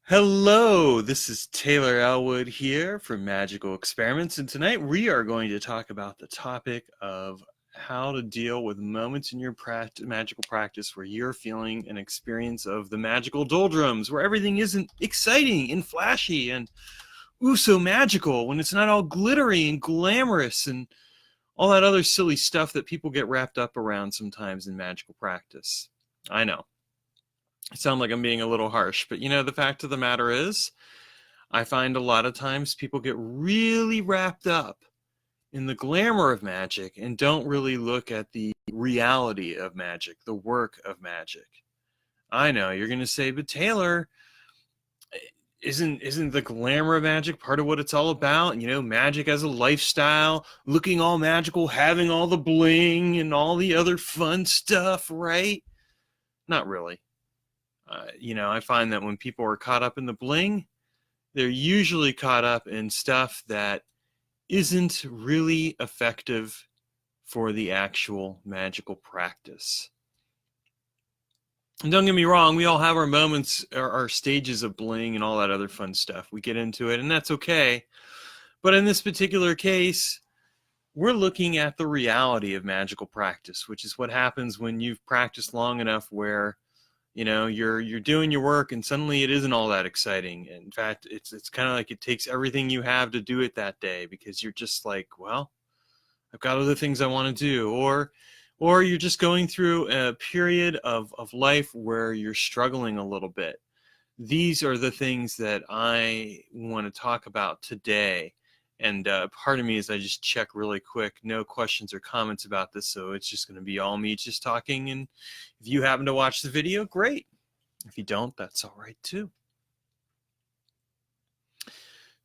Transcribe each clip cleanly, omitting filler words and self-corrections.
Hello, this is Taylor Ellwood here from Magical Experiments, and tonight we are going to talk about the topic of how to deal with moments in your magical practice where you're feeling an experience of the magical doldrums, where everything isn't exciting and flashy and ooh so magical, when it's not all glittery and glamorous and all that other silly stuff that people get wrapped up around sometimes in magical practice. I know. I sound like I'm being a little harsh, but the fact of the matter is, I find a lot of times people get really wrapped up in the glamour of magic and don't really look at the reality of magic, the work of magic. I know you're going to say, but Taylor, isn't the glamour of magic part of what it's all about? Magic as a lifestyle, looking all magical, having all the bling and all the other fun stuff, right? Not really. I find that when people are caught up in the bling, they're usually caught up in stuff that isn't really effective for the actual magical practice. And don't get me wrong, we all have our moments, our stages of bling and all that other fun stuff. We get into it, and that's okay. But in this particular case, we're looking at the reality of magical practice, which is what happens when you've practiced long enough where you're doing your work and suddenly it isn't all that exciting. In fact, it's kind of like it takes everything you have to do it that day, because you're just like, well, I've got other things I want to do. Or you're just going through a period of life where you're struggling a little bit. These are the things that I want to talk about today. And part of me is I just check really quick, no questions or comments about this, so it's just going to be all me just talking. And if you happen to watch the video, great. If you don't, that's all right too.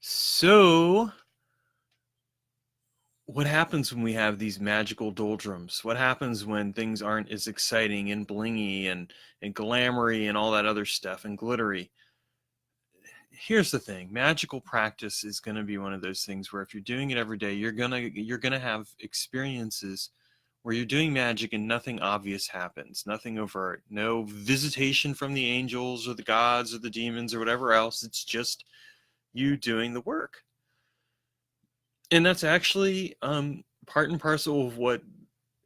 So, what happens when we have these magical doldrums? What happens when things aren't as exciting and blingy and glamoury and all that other stuff and glittery? Here's the thing. Magical practice is going to be one of those things where if you're doing it every day, you're going to have experiences where you're doing magic and nothing obvious happens, nothing overt, no visitation from the angels or the gods or the demons or whatever else. It's just you doing the work. And that's actually part and parcel of what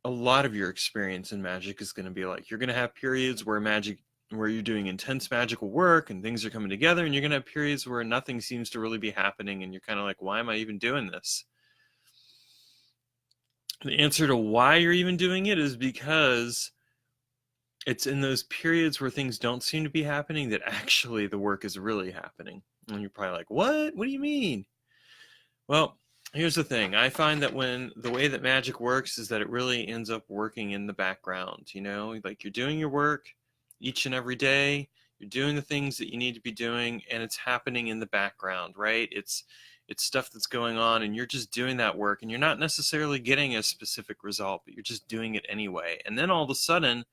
a lot of your experience in magic is going to be like. You're going to have periods where you're doing intense magical work and things are coming together, and you're going to have periods where nothing seems to really be happening and you're kind of like, why am I even doing this? The answer to why you're even doing it is because it's in those periods where things don't seem to be happening that actually the work is really happening. And you're probably like, what do you mean? Well, here's the thing. I find that when the way that magic works is that it really ends up working in the background. Like you're doing your work each and every day, you're doing the things that you need to be doing, and it's happening in the background, right? It's stuff that's going on, and you're just doing that work, and you're not necessarily getting a specific result, but you're just doing it anyway. And then all of a sudden,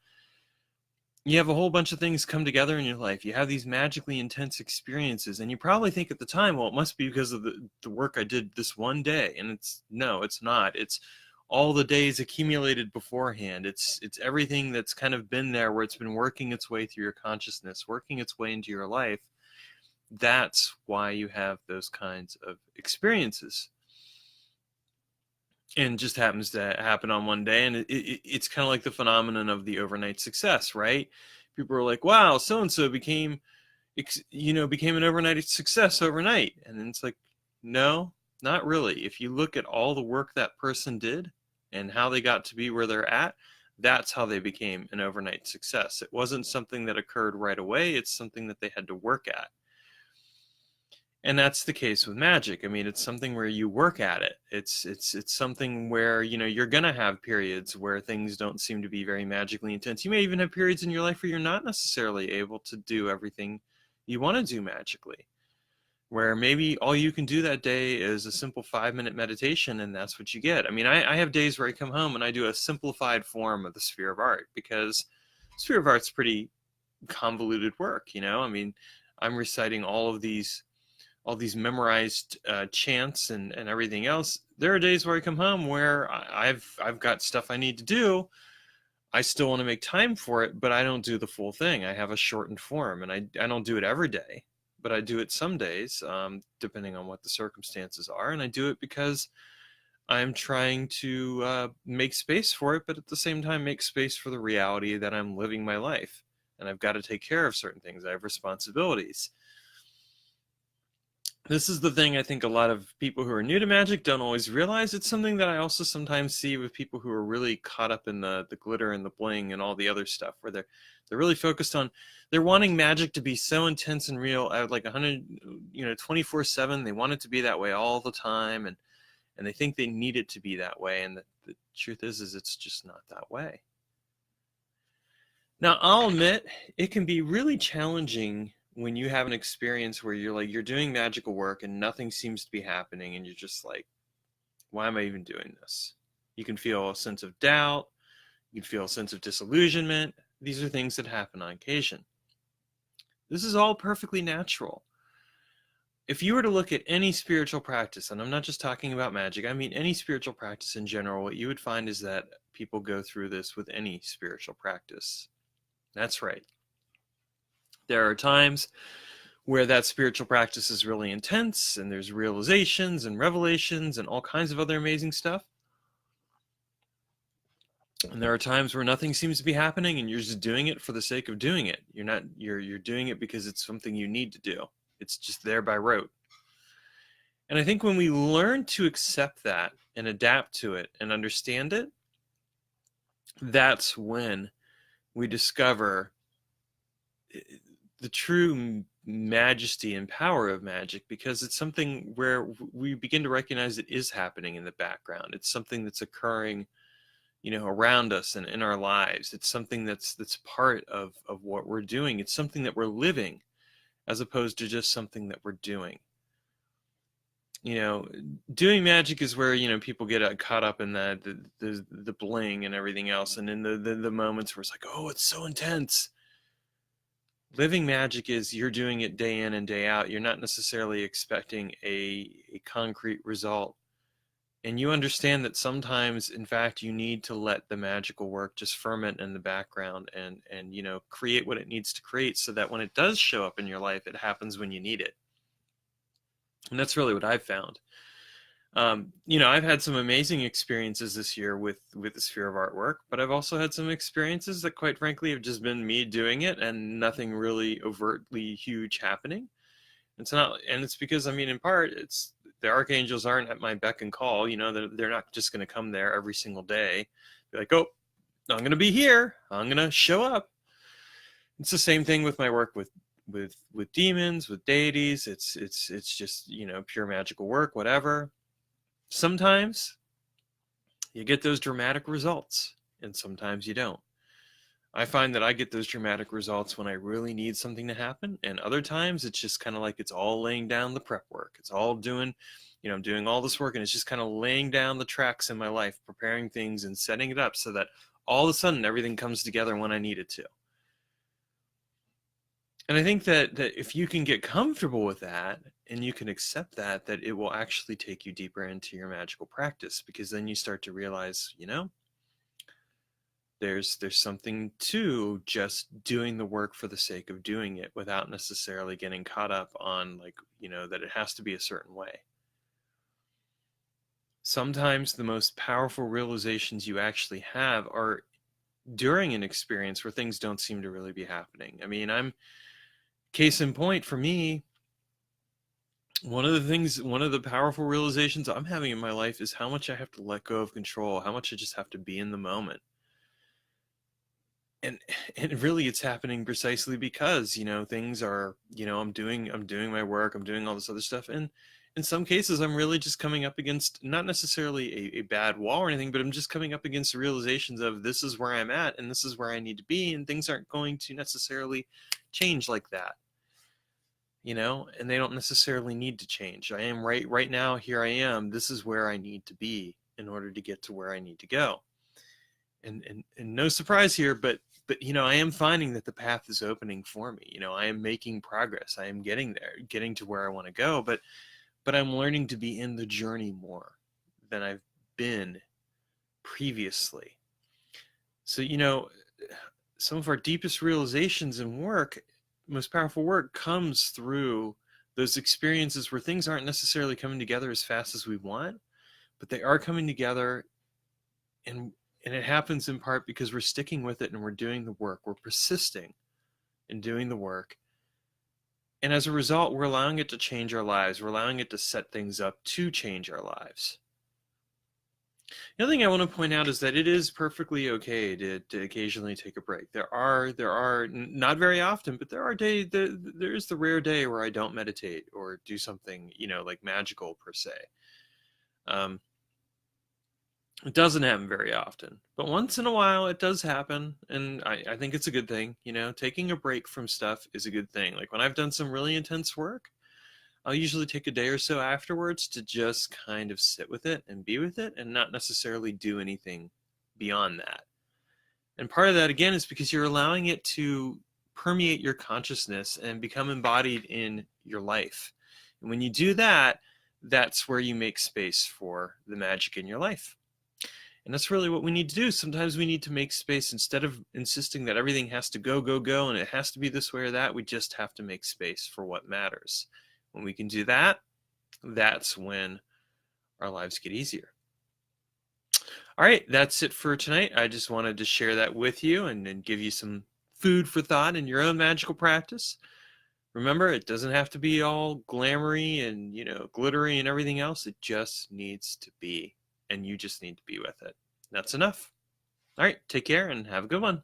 you have a whole bunch of things come together in your life. You have these magically intense experiences, and you probably think at the time, well, it must be because of the work I did this one day. And no, it's not. It's all the days accumulated beforehand. It's everything that's kind of been there, where it's been working its way through your consciousness, working its way into your life. That's why you have those kinds of experiences. And it just happens to happen on one day, and it's kind of like the phenomenon of the overnight success, right? People are like, wow, so and so became an overnight success overnight. And then it's like, no, not really. If you look at all the work that person did and how they got to be where they're at, that's how they became an overnight success. It wasn't something that occurred right away. It's something that they had to work at. And that's the case with magic. I mean, it's something where you work at it. It's something where, you're going to have periods where things don't seem to be very magically intense. You may even have periods in your life where you're not necessarily able to do everything you want to do magically, where maybe all you can do that day is a simple 5-minute meditation, and that's what you get. I mean, I have days where I come home and I do a simplified form of the sphere of art, because sphere of art's pretty convoluted work. I mean, I'm reciting all these memorized chants and everything else. There are days where I come home where I've got stuff I need to do. I still want to make time for it, but I don't do the full thing. I have a shortened form, and I don't do it every day. but I do it some days, depending on what the circumstances are. And I do it because I'm trying to make space for it, but at the same time, make space for the reality that I'm living my life. And I've got to take care of certain things. I have responsibilities. This is the thing I think a lot of people who are new to magic don't always realize. It's something that I also sometimes see with people who are really caught up in the glitter and the bling and all the other stuff, where they're really focused on, they're wanting magic to be so intense and real at like 100, 24/7. They want it to be that way all the time, and they think they need it to be that way. And the truth is it's just not that way. Now, I'll admit it can be really challenging when you have an experience where you're doing magical work and nothing seems to be happening, and you're just like, why am I even doing this? You can feel a sense of doubt. You can feel a sense of disillusionment. These are things that happen on occasion. This is all perfectly natural. If you were to look at any spiritual practice, and I'm not just talking about magic, I mean any spiritual practice in general, what you would find is that people go through this with any spiritual practice. That's right. There are times where that spiritual practice is really intense, and there's realizations and revelations and all kinds of other amazing stuff. And there are times where nothing seems to be happening, and you're just doing it for the sake of doing it. You're doing it because it's something you need to do. It's just there by rote. And I think when we learn to accept that and adapt to it and understand it, that's when we discover the true majesty and power of magic, because it's something where we begin to recognize it is happening in the background. It's something that's occurring, around us and in our lives. It's something that's part of what we're doing. It's something that we're living, as opposed to just something that we're doing. Doing magic is where, people get caught up in the bling and everything else, and in the moments where it's like, oh, it's so intense. Living magic is you're doing it day in and day out. You're not necessarily expecting a concrete result. And you understand that sometimes, in fact, you need to let the magical work just ferment in the background and create what it needs to create, so that when it does show up in your life, it happens when you need it. And that's really what I've found. I've had some amazing experiences this year with the sphere of artwork, but I've also had some experiences that, quite frankly, have just been me doing it and nothing really overtly huge happening. It's because, in part, it's the archangels aren't at my beck and call. They're not just going to come there every single day, be like, oh, I'm going to be here, I'm going to show up. It's the same thing with my work with demons, with deities. It's just pure magical work, whatever. Sometimes you get those dramatic results, and sometimes you don't. I find that I get those dramatic results when I really need something to happen, and other times it's just kind of like it's all laying down the prep work. It's all doing, I'm doing all this work, and it's just kind of laying down the tracks in my life, preparing things and setting it up so that all of a sudden everything comes together when I need it to. And I think that if you can get comfortable with that and you can accept that it will actually take you deeper into your magical practice, because then you start to realize, there's something to just doing the work for the sake of doing it without necessarily getting caught up on that it has to be a certain way. Sometimes the most powerful realizations you actually have are during an experience where things don't seem to really be happening. Case in point, for me, one of the powerful realizations I'm having in my life is how much I have to let go of control, how much I just have to be in the moment. And really it's happening precisely because, things are, I'm doing my work, I'm doing all this other stuff. And in some cases, I'm really just coming up against not necessarily a bad wall or anything, but I'm just coming up against realizations of this is where I'm at and this is where I need to be. And things aren't going to necessarily change like that, and they don't necessarily need to change. I am right now, here I am, this is where I need to be in order to get to where I need to go. And no surprise here, but I am finding that the path is opening for me. I am making progress. I am getting there, getting to where I want to go, but I'm learning to be in the journey more than I've been previously. So, some of our deepest realizations in work most powerful work comes through those experiences where things aren't necessarily coming together as fast as we want, but they are coming together, and it happens in part because we're sticking with it and we're doing the work. We're persisting in doing the work. And as a result, we're allowing it to change our lives. We're allowing it to set things up to change our lives. The other thing I want to point out is that it is perfectly okay to occasionally take a break. There are not very often, but there are days, there is the rare day where I don't meditate or do something, like magical per se. It doesn't happen very often, but once in a while it does happen, and I think it's a good thing. Taking a break from stuff is a good thing. Like when I've done some really intense work, I'll usually take a day or so afterwards to just kind of sit with it and be with it and not necessarily do anything beyond that. And part of that, again, is because you're allowing it to permeate your consciousness and become embodied in your life. And when you do that, that's where you make space for the magic in your life. And that's really what we need to do. Sometimes we need to make space. Instead of insisting that everything has to go, go, go, and it has to be this way or that, we just have to make space for what matters. When we can do that, that's when our lives get easier. All right, that's it for tonight. I just wanted to share that with you and give you some food for thought in your own magical practice. Remember, it doesn't have to be all glamoury and, glittery and everything else. It just needs to be, and you just need to be with it. That's enough. All right, take care and have a good one.